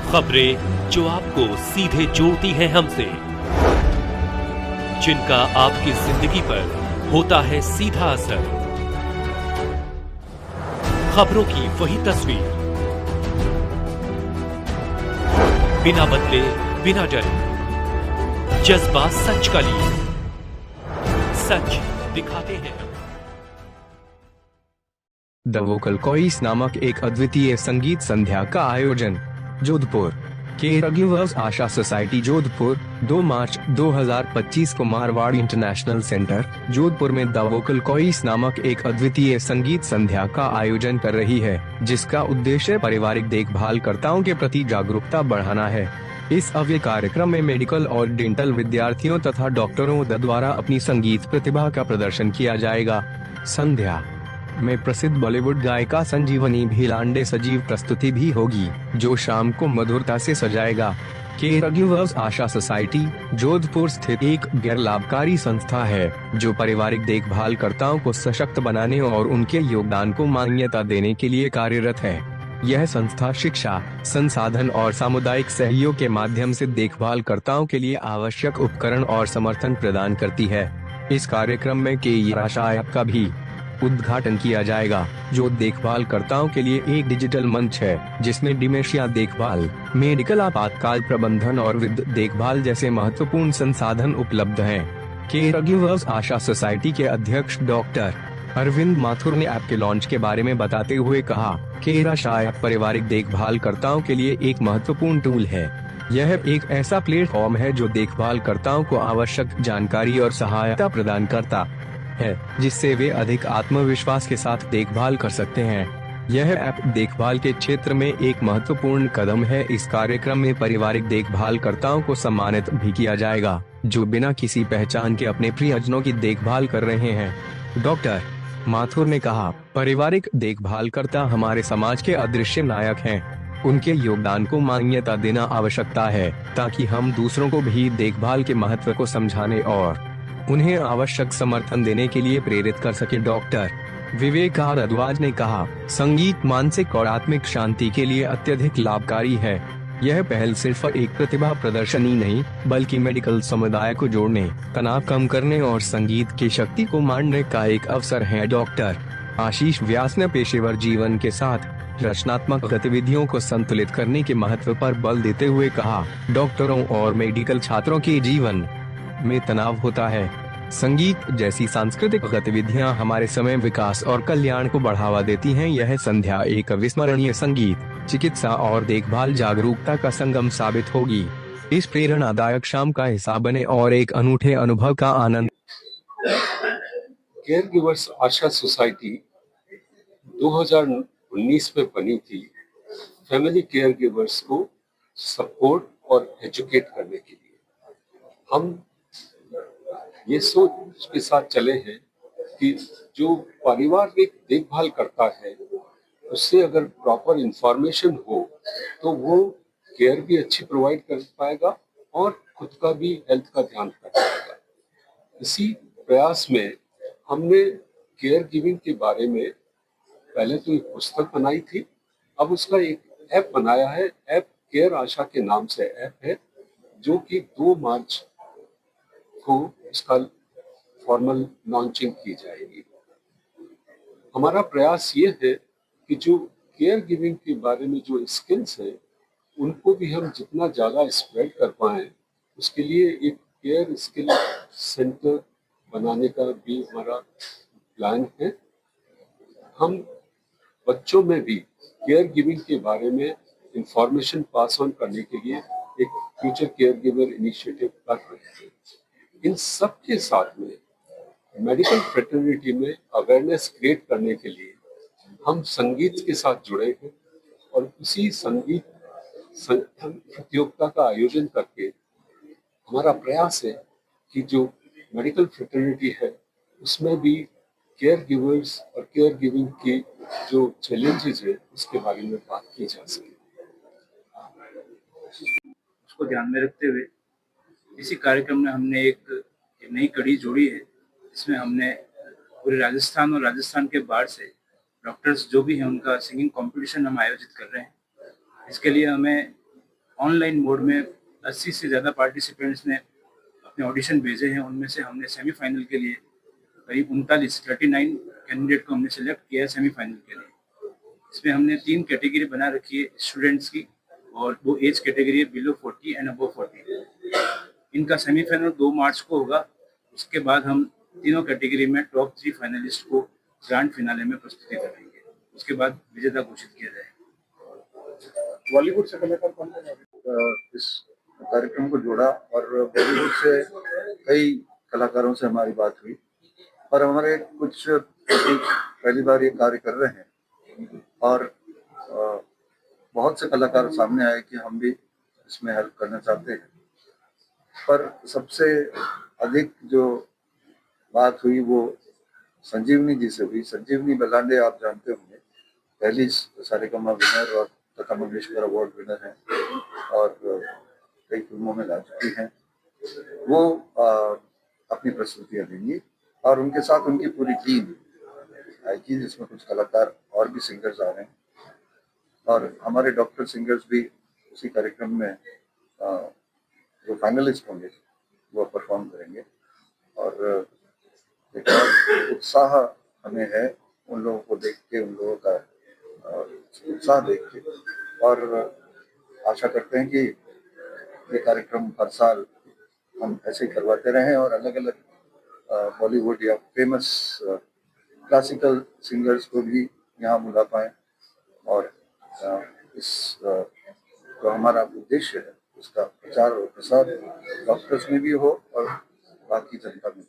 खबरें जो आपको सीधे जोड़ती हैं हमसे, जिनका आपकी जिंदगी पर होता है सीधा असर। खबरों की वही तस्वीर, बिना बदले बिना डरे, जज्बा सच का लिए, सच दिखाते हैं। द वोकल कॉइस नामक एक अद्वितीय संगीत संध्या का आयोजन जोधपुर केयरगिवर्स आशा सोसाइटी जोधपुर 2 मार्च 2025 को मारवाड़ इंटरनेशनल सेंटर जोधपुर में द वोकल कॉइस नामक एक अद्वितीय संगीत संध्या का आयोजन कर रही है, जिसका उद्देश्य पारिवारिक देखभालकर्ताओं के प्रति जागरूकता बढ़ाना है। इस अव्य कार्यक्रम में मेडिकल और डेंटल विद्यार्थियों तथा डॉक्टरों द्वारा अपनी संगीत प्रतिभा का प्रदर्शन किया जाएगा। संध्या में प्रसिद्ध बॉलीवुड गायिका संजीवनी भीलांडे सजीव प्रस्तुति भी होगी, जो शाम को मधुरता से सजाएगा। केयरगिवर्स आशा सोसाइटी जोधपुर स्थित एक गैर लाभकारी संस्था है, जो पारिवारिक देखभालकर्ताओं को सशक्त बनाने और उनके योगदान को मान्यता देने के लिए कार्यरत है। यह संस्था शिक्षा, संसाधन और सामुदायिक सहयोग के माध्यम से देखभालकर्ताओं के लिए आवश्यक उपकरण और समर्थन प्रदान करती है। इस कार्यक्रम में केयर आशा ऐप का भी उद्घाटन किया जाएगा, जो देखभालकर्ताओं के लिए एक डिजिटल मंच है, जिसमें डिमेंशिया देखभाल, मेडिकल आपातकाल प्रबंधन और वृद्ध देखभाल जैसे महत्वपूर्ण संसाधन उपलब्ध हैं। केयरगिवर्स आशा सोसाइटी के अध्यक्ष डॉक्टर अरविंद माथुर ने ऐप के लॉन्च के बारे में बताते हुए कहा, केयर आशा ऐप पारिवारिक देखभालकर्ताओं के लिए एक महत्वपूर्ण टूल है। यह एक ऐसा प्लेटफॉर्म है जो देखभालकर्ताओं को आवश्यक जानकारी और सहायता प्रदान करता है, जिससे वे अधिक आत्मविश्वास के साथ देखभाल कर सकते हैं। यह ऐप देखभाल के क्षेत्र में एक महत्वपूर्ण कदम है। इस कार्यक्रम में पारिवारिक देखभालकर्ताओं को सम्मानित भी किया जाएगा, जो बिना किसी पहचान के अपने प्रियजनों की देखभाल कर रहे हैं। डॉक्टर माथुर ने कहा, पारिवारिक देखभालकर्ता हमारे समाज के अदृश्य नायक हैं। उनके योगदान को मान्यता देना आवश्यकता है, ताकि हम दूसरों को भी देखभाल के महत्व को समझाने और उन्हें आवश्यक समर्थन देने के लिए प्रेरित कर सके। डॉक्टर विवेक भारद्वाज ने कहा, संगीत मानसिक और आत्मिक शांति के लिए अत्यधिक लाभकारी है। यह पहल सिर्फ एक प्रतिभा प्रदर्शनी नहीं, बल्कि मेडिकल समुदाय को जोड़ने, तनाव कम करने और संगीत की शक्ति को मानने का एक अवसर है। डॉक्टर आशीष व्यास ने पेशेवर जीवन के साथ रचनात्मक गतिविधियों को संतुलित करने के महत्व पर बल देते हुए कहा, डॉक्टरों और मेडिकल छात्रों के जीवन में तनाव होता है। संगीत जैसी सांस्कृतिक गतिविधियां हमारे समय विकास और कल्याण को बढ़ावा देती हैं। यह संध्या एक अविस्मरणीय संगीत, चिकित्सा और देखभाल जागरूकता का संगम साबित होगी। इस प्रेरणादायक शाम का हिस्सा बने और एक अनूठे अनुभव का आनंद। केयरगिवर्स आशा सोसाइटी 2019 में बनी थी, फैमिली केयरगिवर्स को सपोर्ट और एजुकेट करने के लिए। हम ये सोच के साथ चले हैं कि जो पारिवारिक देखभाल करता है, उससे अगर प्रॉपर इंफॉर्मेशन हो तो वो केयर भी अच्छी प्रोवाइड कर पाएगा और खुद का भी हेल्थ का ध्यान रख पाएगा। इसी प्रयास में हमने केयर गिविंग के बारे में पहले तो एक पुस्तक बनाई थी, अब उसका एक ऐप बनाया है। ऐप केयर आशा के नाम से ऐप है, जो कि 2 मार्च को इसका फॉर्मल लॉन्चिंग की जाएगी। हमारा प्रयास ये है कि जो केयर गिविंग के बारे में जो स्किल्स हैं, उनको भी हम जितना ज़्यादा स्प्रेड कर पाएँ, उसके लिए एक केयर स्किल सेंटर बनाने का भी हमारा प्लान है। हम बच्चों में भी केयर गिविंग के बारे में इंफॉर्मेशन पास ऑन करने के लिए एक फ्यूचर केयर गिवर इनिशिएटिव कर रहे हैं। इन सब के साथ में मेडिकल फ्रेटर्निटी में अवेयरनेस क्रिएट करने के लिए हम संगीत के साथ जुड़े हैं और उसी संगीत प्रतियोगिता का आयोजन करके हमारा प्रयास है कि जो मेडिकल फ्रेटर्निटी है, उसमें भी केयर गिवर्स और केयर गिविंग की जो चैलेंजेस है, उसके बारे में बात की जा सके। उसको ध्यान में रखते हुए इसी कार्यक्रम में हमने एक नई कड़ी जोड़ी है। इसमें हमने पूरे राजस्थान और राजस्थान के बाहर से डॉक्टर्स जो भी हैं, उनका सिंगिंग कंपटीशन हम आयोजित कर रहे हैं। इसके लिए हमें ऑनलाइन मोड में 80 से ज़्यादा पार्टिसिपेंट्स ने अपने ऑडिशन भेजे हैं। उनमें से हमने सेमीफाइनल के लिए करीब 39 कैंडिडेट को हमने सेलेक्ट किया है सेमीफाइनल के लिए। इसमें हमने 3 कैटेगरी बना रखी है स्टूडेंट्स की, और वो एज कैटेगरी है बिलो 40 एंड अबव 40। इनका सेमीफाइनल 2 मार्च को होगा। उसके बाद हम तीनों कैटेगरी में टॉप 3 फाइनलिस्ट को ग्रैंड फिनाले में प्रस्तुति करेंगे। उसके बाद विजेता घोषित किया जाएगा। बॉलीवुड से कलाकार कौन इस कार्यक्रम को जोड़ा, और बॉलीवुड से कई कलाकारों से हमारी बात हुई, और हमारे कुछ पहली बार ये कार्य कर रहे हैं, और बहुत से कलाकार सामने आए कि हम भी इसमें हेल्प करना चाहते हैं। पर सबसे अधिक जो बात हुई वो संजीवनी जी से हुई। संजीवनी बलांडे आप जानते होंगे, पहली सारेगामा विनर और लता मंगेशकर अवार्ड विनर हैं, और कई फिल्मों में गा चुकी हैं। वो अपनी प्रस्तुतियाँ देंगी, और उनके साथ उनकी पूरी टीम आएगी, जिसमें कुछ कलाकार और भी सिंगर्स आ रहे हैं, और हमारे डॉक्टर सिंगर्स भी उसी कार्यक्रम में जो फाइनलिस्ट होंगे वो परफॉर्म करेंगे। और एक और उत्साह हमें है उन लोगों को देख के, उन लोगों का उत्साह देख के, और आशा करते हैं कि ये कार्यक्रम हर साल हम ऐसे ही करवाते रहें, और अलग अलग बॉलीवुड या फेमस क्लासिकल सिंगर्स को भी यहाँ बुला पाएं, और इस जो हमारा उद्देश्य है उसका प्रचार और प्रसार डॉक्टर्स में भी हो और बाकी जनता में।